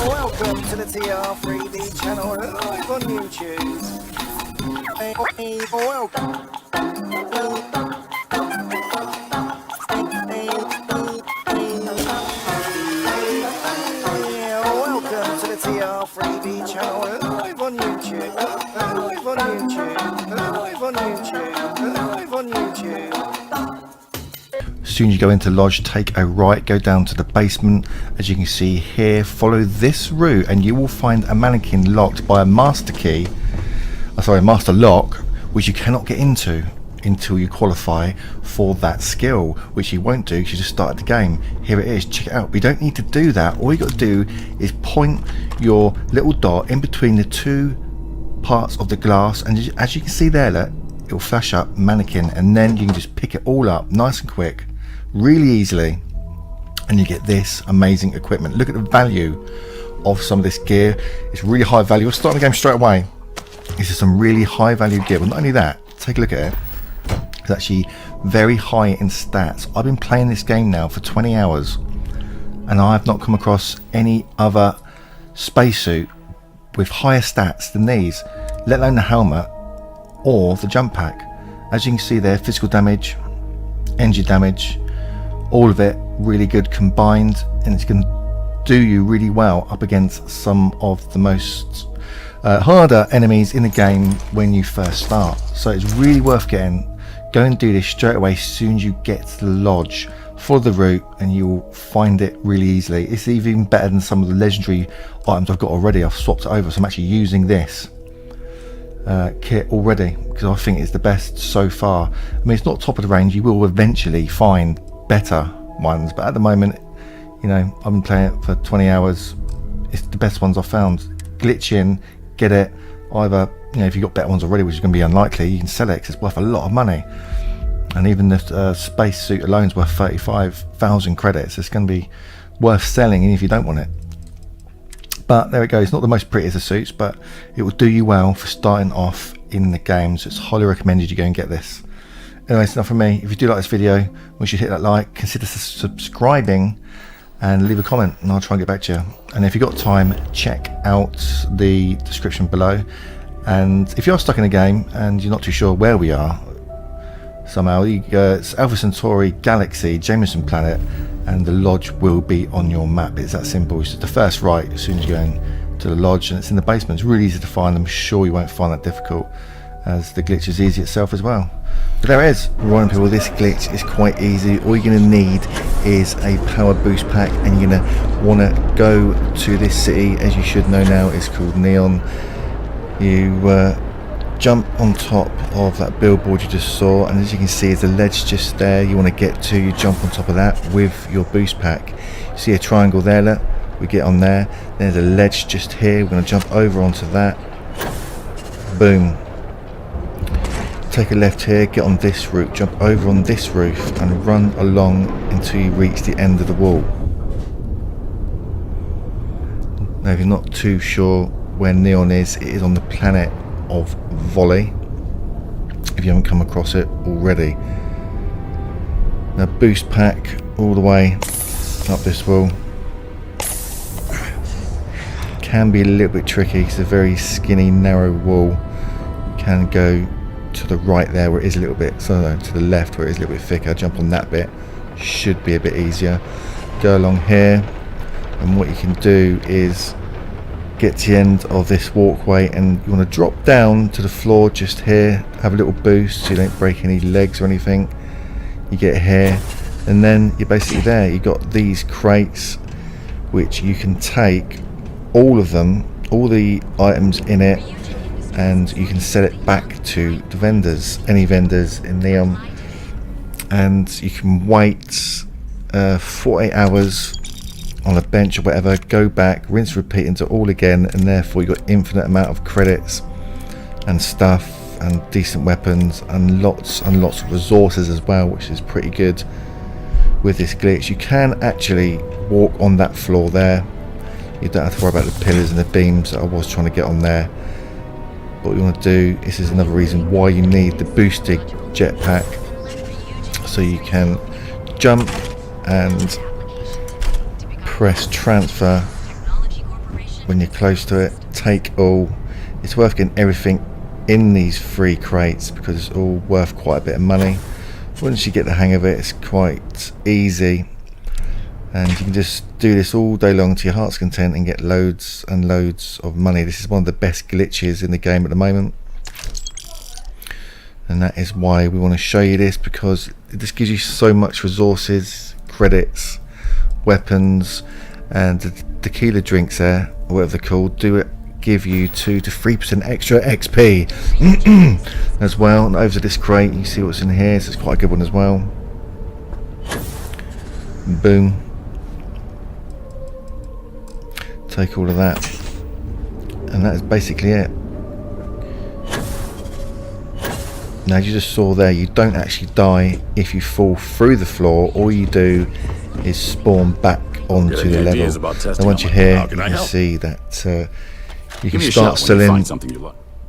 Welcome to the TR3D channel live on YouTube. Welcome. Welcome to the TR3D channel live on YouTube. Live on YouTube. Live on YouTube. Live on YouTube. As soon as you go into Lodge, take a right, go down to the basement. As you can see here, follow this route and you will find a mannequin locked by a master key, master lock, which you cannot get into until you qualify for that skill, which you won't do because you just started the game. Here it is, check it out. But you don't need to do that. All you got to do is point your little dot in between the two parts of the glass, and as you can see there, look, it will flash up mannequin, and then you can just pick it all up nice and quick, really easily, and you get this amazing equipment. Look at the value of some of this gear. It's really high value. We'll start the game straight away. This is some really high value gear, but not only that, take a look at it. It's actually very high in stats. I've been playing this game now for 20 hours and I've not come across any other spacesuit with higher stats than these, let alone the helmet or the jump pack. As you can see there, physical damage, energy damage, all of it really good combined, and it's going to do you really well up against some of the most harder enemies in the game when you first start. So it's really worth getting. Go and do this straight away as soon as you get to the Lodge. Follow the route and you'll find it really easily. It's even better than some of the legendary items I've got already. I've swapped it over, so I'm actually using this kit already because I think it's the best so far. I mean, it's not top of the range. You will eventually find better ones, but at the moment, you know, I've been playing it for 20 hours. It's the best ones I've found. Glitch in, get it. Either, you know, if you've got better ones already, which is going to be unlikely, you can sell it because it's worth a lot of money. And even the space suit alone is worth 35,000 credits. It's going to be worth selling even if you don't want it. But there it goes. It's not the most prettiest of suits, but it will do you well for starting off in the game. So it's highly recommended you go and get this. Anyway, it's enough from me. If you do like this video, once you hit that like, consider subscribing and leave a comment and I'll try and get back to you. And if you've got time, check out the description below. And if you're stuck in a game and you're not too sure where we are, somehow it's Alpha Centauri Galaxy, Jameson Planet, and the Lodge will be on your map. It's that simple. It's just the first right as soon as you're going to the Lodge, and it's in the basement. It's really easy to find. I'm sure you won't find that difficult, as the glitch is easy itself as well. But there it is. Reminding people, this glitch is quite easy. All you're going to need is a power boost pack, and you're going to want to go to this city, as you should know now. It's called Neon. You jump on top of that billboard you just saw, and as you can see, there's a ledge just there you want to get to. You jump on top of that with your boost pack. You see a triangle there, look, we get on there. There's a ledge just here, we're going to jump over onto that. Boom. Take a left here, get on this route, jump over on this roof and run along until you reach the end of the wall. Now if you're not too sure where Neon is, it is on the planet of Volley, if you haven't come across it already. Now boost pack all the way up this wall. Can be a little bit tricky, it's a very skinny narrow wall. You can go to the right there where it is a little bit, so no, to the left where it is a little bit thicker. Jump on that bit, should be a bit easier. Go along here, and what you can do is get to the end of this walkway and you want to drop down to the floor just here, have a little boost so you don't break any legs or anything. You get here and then you're basically there. You've got these crates which you can take, all of them, all the items in it, and you can sell it back to the vendors, any vendors in Neon, and you can wait 48 hours on a bench or whatever, go back, rinse, repeat into all again, and therefore you've got infinite amount of credits and stuff and decent weapons and lots of resources as well, which is pretty good with this glitch. You can actually walk on that floor there. You don't have to worry about the pillars and the beams that I was trying to get on there. But what you want to do, this is another reason why you need the boosted jetpack, so you can jump and press transfer when you're close to it. Take all. It's worth getting everything in these 3 crates because it's all worth quite a bit of money. Once you get the hang of it, it's quite easy, and you can just do this all day long to your heart's content and get loads and loads of money. This is one of the best glitches in the game at the moment, and that is why we want to show you this, because it just gives you so much resources, credits, weapons, and the tequila drinks there, or whatever they're called, do it give you 2 to 3% extra XP as well. And over to this crate, you see what's in here, so it's quite a good one as well. Boom. Take all of that, and that is basically it. Now, as you just saw there, you don't actually die if you fall through the floor. All you do is spawn back onto the level, and once you're here, you can see that you can start selling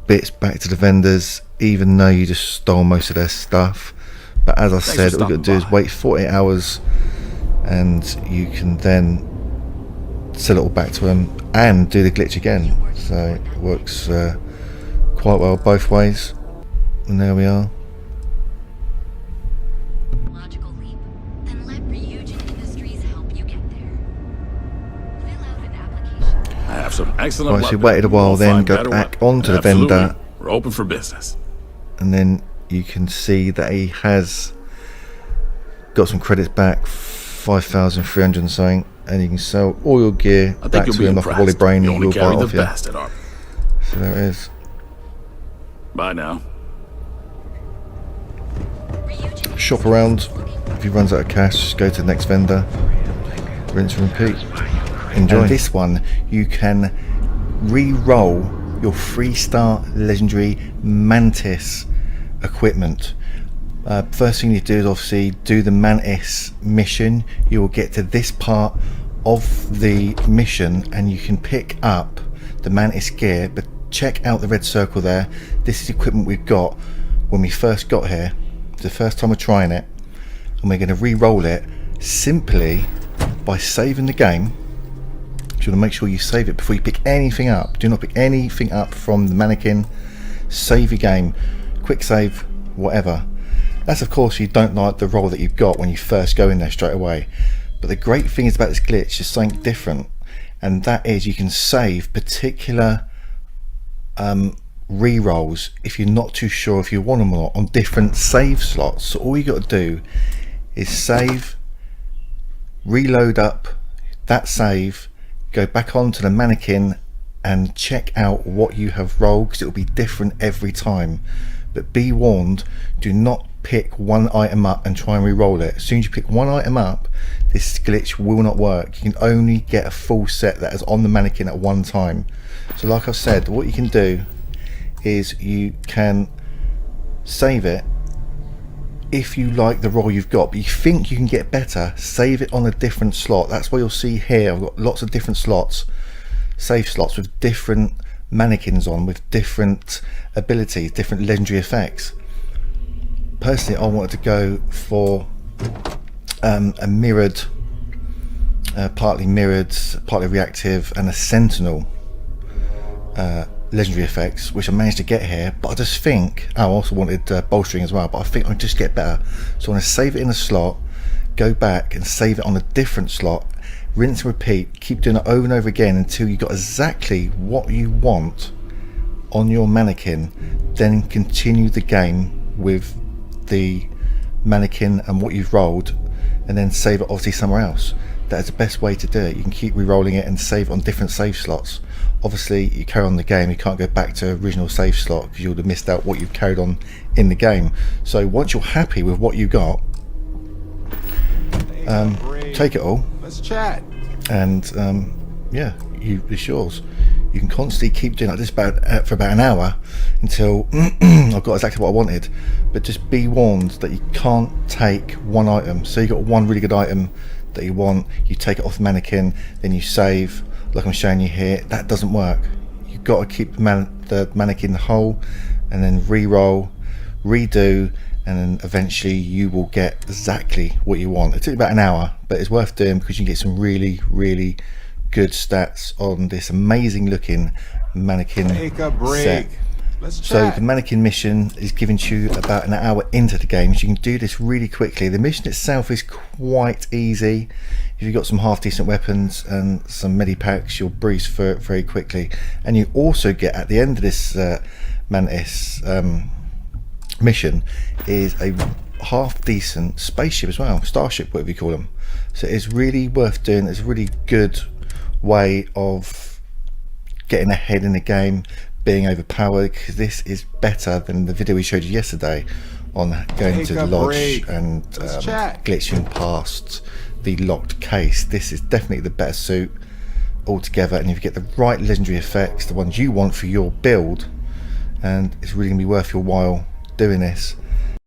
bits back to the vendors, even though you just stole most of their stuff. But as I said, all you've got to do is wait 48 hours, and you can then sell it all back to them and do the glitch again. So it works quite well both ways. And there we are. Logical leap. Then let Ryujin Industries help you get there. Fill out an application. I have some excellent Right, so you waited a while, then go back onto the vendor. We're open for business. And then you can see that he has got some credits back, 5,300 and something, and you can sell all your gear back to him like a Wally Brain, and he'll buy it off you. So there it is. Bye now. Shop around. If he runs out of cash, just go to the next vendor, rinse and repeat. Enjoy. And this one, you can re-roll your 3-star legendary Mantis equipment. First thing you do is obviously do the Mantis mission. You will get to this part of the mission and you can pick up the Mantis gear, but check out the red circle there. This is equipment we've got when we first got here. It's the first time we're trying it, and we're going to re-roll it simply by saving the game. You want to make sure you save it before you pick anything up. Do not pick anything up from the Mannequin. Save your game, quick save, whatever. That's of course you don't like the roll that you've got when you first go in there straight away. But the great thing is about this glitch is something different, and that is you can save particular re-rolls if you're not too sure if you want them or not on different save slots. So all you got to do is save, reload up that save, go back onto the Mannequin and check out what you have rolled, because it will be different every time. But be warned, do not pick one item up and try and re-roll it. As soon as you pick one item up, this glitch will not work. You can only get a full set that is on the Mannequin at one time. So like I said, what you can do is you can save it if you like the roll you've got, but you think you can get better, save it on a different slot. That's why you'll see here I've got lots of different slots, save slots with different mannequins on, with different abilities, different legendary effects. Personally, I wanted to go for a mirrored, partly mirrored, partly reactive, and a sentinel legendary effects, which I managed to get here. But I just think I also wanted bolstering as well, but I think I just get better. So I want to save it in a slot, go back and save it on a different slot, rinse and repeat, keep doing it over and over again until you got exactly what you want on your Mannequin. Then continue the game with the Mannequin and what you've rolled, and then save it obviously somewhere else. That is the best way to do it. You can keep re-rolling it and save it on different save slots. Obviously you carry on the game, you can't go back to original save slot because you would have missed out what you've carried on in the game. So once you're happy with what you got, take it all. Let's chat. And yeah, it's yours. You can constantly keep doing like this for about an hour until I've got exactly what I wanted. But just be warned that you can't take one item. So you got one really good item that you want, you take it off the Mannequin, then you save like I'm showing you here. That doesn't work. You've got to keep the Mannequin whole, and then re-roll, redo, and then eventually you will get exactly what you want. It took about an hour, but it's worth doing because you can get some really good stats on this amazing looking Mannequin Take a break. set. Let's So chat. the Mannequin mission is given to you about an hour into the game, so you can do this really quickly. The mission itself is quite easy. If you've got some half decent weapons and some medipacks, you'll breeze through it very quickly. And you also get, at the end of this Mantis mission, is a half decent spaceship as well, starship, whatever you call them. So it's really worth doing. It's a really good way of getting ahead in the game, being overpowered, because this is better than the video we showed you yesterday on going Take to the a lodge break. and Let's chat. glitching past the locked case. This is definitely the better suit altogether, and if you get the right legendary effects, the ones you want for your build, and it's really gonna be worth your while doing this.